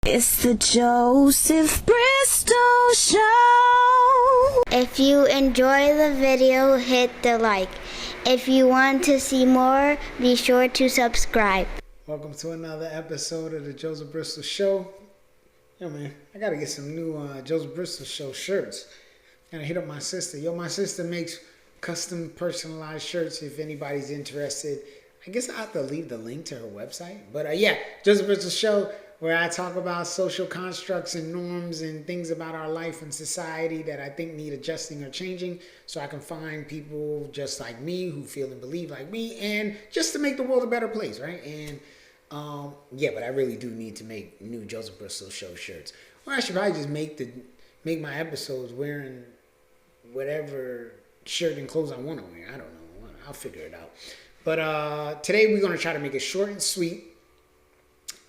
It's the Joseph Bristol Show. If you enjoy the video, hit the like. If you want to see more, be sure to subscribe. Welcome to another episode of the Joseph Bristol Show. Yo, man, I gotta get some new Joseph Bristol Show shirts. Gotta hit up my sister. My sister makes custom personalized shirts if anybody's interested. I guess I'll have to leave the link to her website. But yeah, Joseph Bristol Show, where I talk about social constructs and norms and things about our life and society that I think need adjusting or changing, so I can find people just like me who feel and believe like me, and just to make the world a better place, right? And yeah, but I really do need to make new Joseph Bristol Show shirts. Or I should probably just make my episodes wearing whatever shirt and clothes I want to wear. I don't know. I'll figure it out. But today we're going to try to make it short and sweet.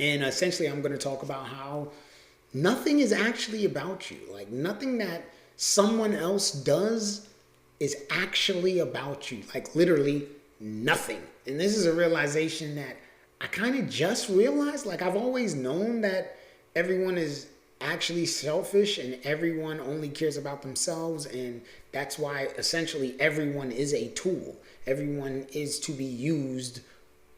And essentially I'm going to talk about how nothing is actually about you. Like nothing that someone else does is actually about you. Like literally nothing. And this is a realization that I kind of just realized. Like I've always known that everyone is actually selfish and everyone only cares about themselves, and that's why essentially everyone is a tool. Everyone is to be used.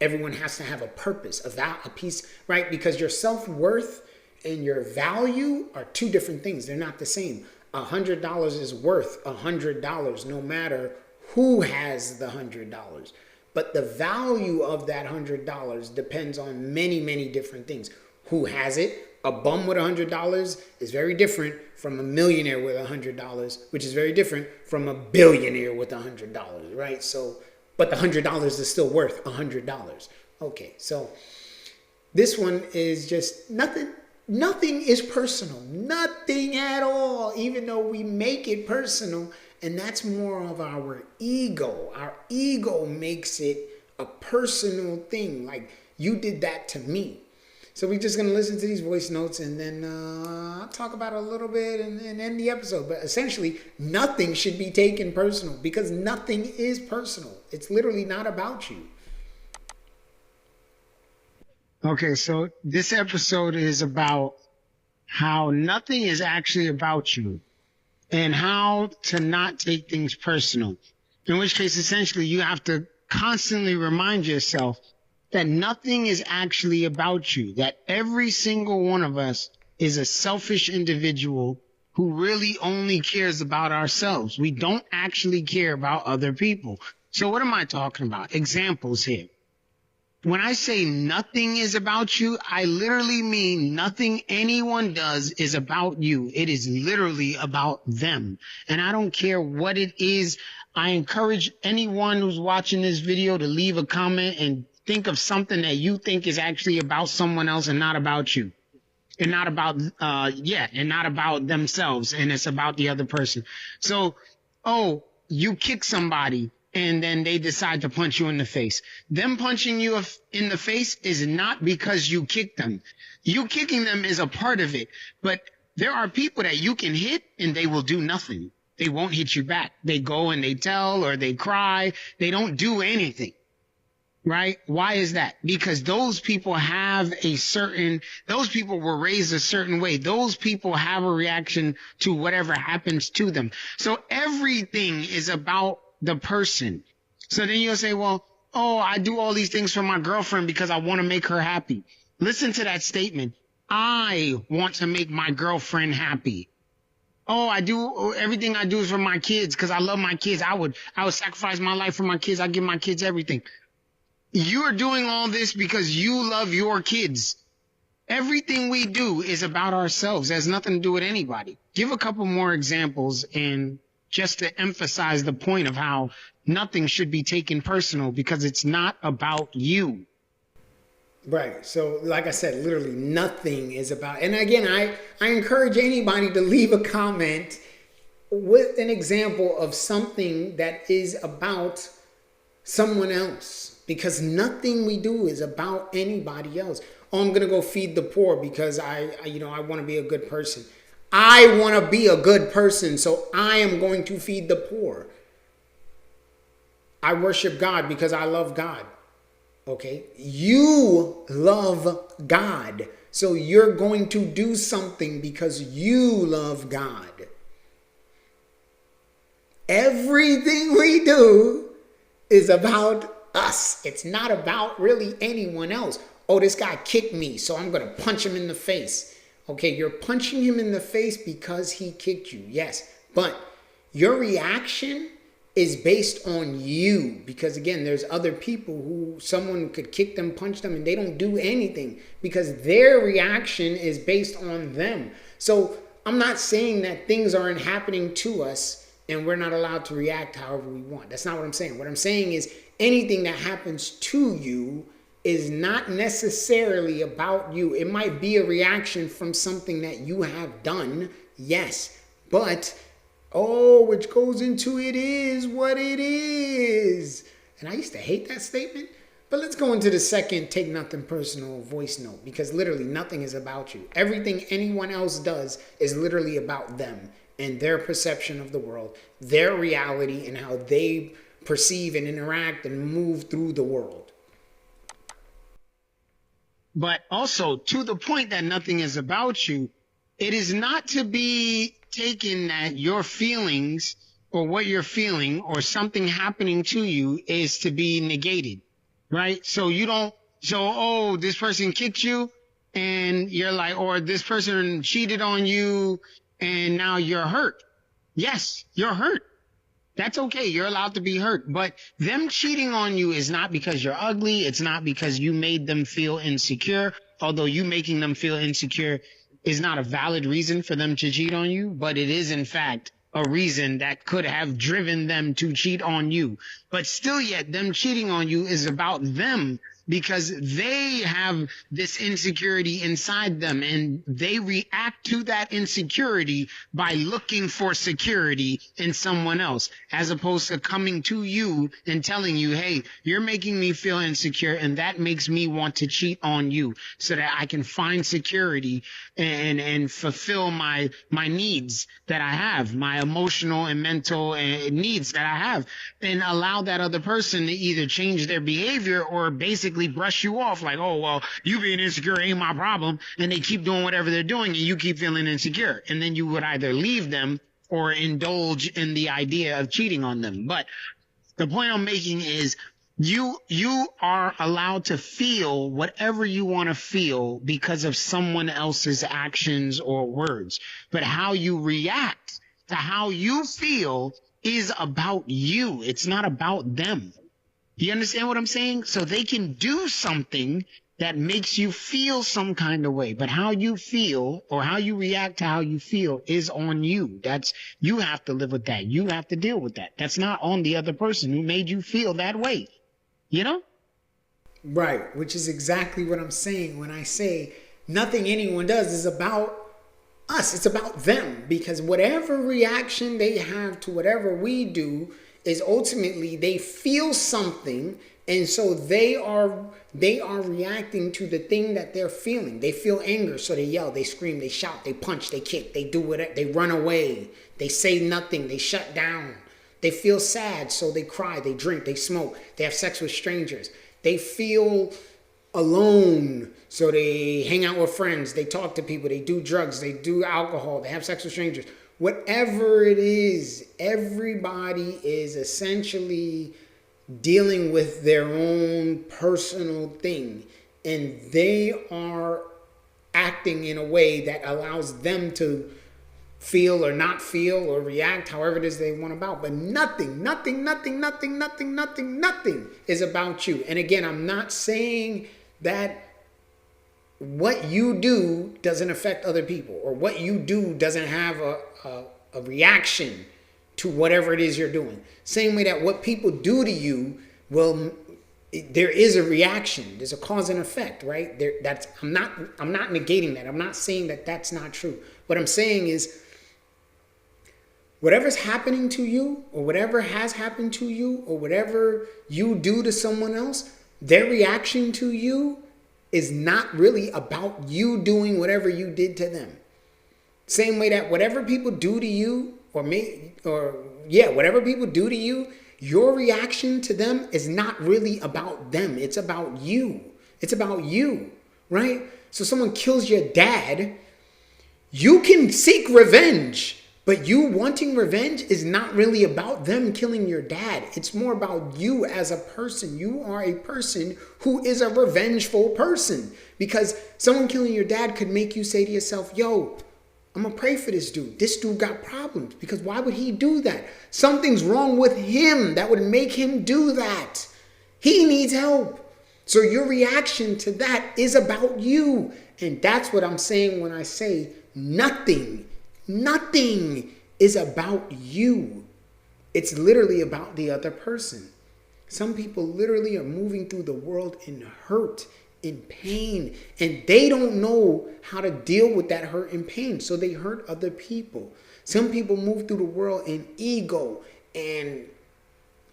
Everyone has to have a purpose, a piece, right? Because your self-worth and your value are two different things. They're not the same. $100 is worth $100 no matter who has the $100. But the value of that $100 depends on many, many different things. Who has it? A bum with $100 is very different from a millionaire with $100, which is very different from a billionaire with $100, right? So, but the $100 is still worth $100. Okay, so this one is just nothing. Nothing is personal. Nothing at all, even though we make it personal. And that's more of our ego. Our ego makes it a personal thing. Like, you did that to me. So we're just going to listen to these voice notes and then I'll talk about it a little bit and end the episode. But essentially, nothing should be taken personal because nothing is personal. It's literally not about you. Okay, so this episode is about how nothing is actually about you and how to not take things personal. In which case, essentially, you have to constantly remind yourself that nothing is actually about you, that every single one of us is a selfish individual who really only cares about ourselves. We don't actually care about other people. So what am I talking about? Examples here. When I say nothing is about you, I literally mean nothing anyone does is about you. It is literally about them. And I don't care what it is. I encourage anyone who's watching this video to leave a comment and think of something that you think is actually about someone else and not about you. And not about, and not about themselves. And it's about the other person. So, you kick somebody and then they decide to punch you in the face. Them punching you in the face is not because you kicked them. You kicking them is a part of it. But there are people that you can hit and they will do nothing. They won't hit you back. They go and they tell or they cry. They don't do anything. Right? Why is that? Because those people those people were raised a certain way. Those people have a reaction to whatever happens to them. So everything is about the person. So then you'll say, well, I do all these things for my girlfriend because I want to make her happy. Listen to that statement. I want to make my girlfriend happy. Everything I do is for my kids because I love my kids. I would sacrifice my life for my kids. I give my kids everything. You are doing all this because you love your kids. Everything we do is about ourselves. It has nothing to do with anybody. Give a couple more examples and just to emphasize the point of how nothing should be taken personal because it's not about you. Right. So like I said, literally nothing is about. And again, I encourage anybody to leave a comment with an example of something that is about someone else. Because nothing we do is about anybody else. I'm going to go feed the poor because I want to be a good person. I want to be a good person, so I am going to feed the poor. I worship God because I love God. Okay? You love God. So you're going to do something because you love God. Everything we do is about us. It's not about really anyone else. Oh, this guy kicked me, so I'm going to punch him in the face. Okay, you're punching him in the face because he kicked you. Yes, but your reaction is based on you, because again, there's other people who someone could kick them, punch them, and they don't do anything because their reaction is based on them. So I'm not saying that things aren't happening to us and we're not allowed to react however we want. That's not what I'm saying. What I'm saying is anything that happens to you is not necessarily about you. It might be a reaction from something that you have done, yes, but which goes into it is what it is. And I used to hate that statement, but let's go into the second take nothing personal voice note, because literally nothing is about you. Everything anyone else does is literally about them and their perception of the world, their reality, and how they perceive and interact and move through the world. But also, to the point that nothing is about you, it is not to be taken that your feelings or what you're feeling or something happening to you is to be negated, right? So you don't, this person kicked you and you're like, or this person cheated on you and now you're hurt. Yes, you're hurt. That's okay. You're allowed to be hurt. But them cheating on you is not because you're ugly. It's not because you made them feel insecure, although you making them feel insecure is not a valid reason for them to cheat on you, but it is in fact a reason that could have driven them to cheat on you. But still yet, them cheating on you is about them because they have this insecurity inside them and they react to that insecurity by looking for security in someone else, as opposed to coming to you and telling you, hey, you're making me feel insecure and that makes me want to cheat on you so that I can find security and fulfill my needs that I have, my emotional and mental needs that I have, and allow that other person to either change their behavior or basically brush you off like, oh, well, you being insecure ain't my problem. And they keep doing whatever they're doing and you keep feeling insecure. And then you would either leave them or indulge in the idea of cheating on them. But the point I'm making is you are allowed to feel whatever you want to feel because of someone else's actions or words. But how you react to how you feel is about you. It's not about them. You understand what I'm saying? So they can do something that makes you feel some kind of way, but how you feel or how you react to how you feel is on you. You have to live with that. You have to deal with that. That's not on the other person who made you feel that way. You know? Right, which is exactly what I'm saying when I say nothing anyone does is about us. It's about them, because whatever reaction they have to whatever we do is ultimately they feel something, and so they are reacting to the thing that they're feeling. They feel anger, so they yell, they scream, they shout, they punch, they kick, they do whatever, they run away, they say nothing, they shut down. They feel sad, so they cry, they drink, they smoke, they have sex with strangers. They feel alone, so they hang out with friends, they talk to people, they do drugs, they do alcohol, they have sex with strangers. Whatever it is, everybody is essentially dealing with their own personal thing, and they are acting in a way that allows them to feel or not feel or react however it is they want about. But nothing is about you. And again, I'm not saying that what you do doesn't affect other people, or what you do doesn't have a reaction to whatever it is you're doing. Same way that what people do to you, well, there is a reaction. There's a cause and effect, right? I'm not negating that. I'm not saying that that's not true. What I'm saying is whatever's happening to you, or whatever has happened to you, or whatever you do to someone else, their reaction to you is not really about you doing whatever you did to them. Same way that whatever people do to you, whatever people do to you, your reaction to them is not really about them. It's about you. It's about you, right? So someone kills your dad, you can seek revenge. But you wanting revenge is not really about them killing your dad. It's more about you as a person. You are a person who is a revengeful person. Because someone killing your dad could make you say to yourself, yo, I'm going to pray for this dude. This dude got problems. Because why would he do that? Something's wrong with him that would make him do that. He needs help. So your reaction to that is about you. And that's what I'm saying when I say nothing is about you. It's literally about the other person. Some people literally are moving through the world in hurt, in pain, and they don't know how to deal with that hurt and pain, so they hurt other people. Some people move through the world in ego and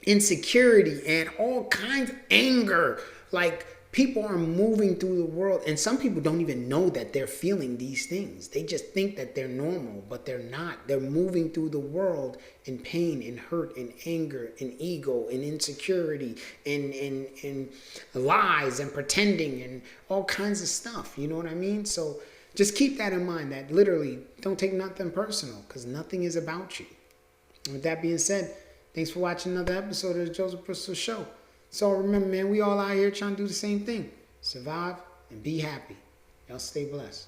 insecurity and all kinds of anger. Like, people are moving through the world, and some people don't even know that they're feeling these things. They just think that they're normal, but they're not. They're moving through the world in pain, in hurt, in anger, in ego, in insecurity, in lies and pretending and all kinds of stuff. You know what I mean? So just keep that in mind, that literally don't take nothing personal, because nothing is about you. And with that being said, thanks for watching another episode of the Joseph Bristol Show. So remember, man, we all out here trying to do the same thing. Survive and be happy. Y'all stay blessed.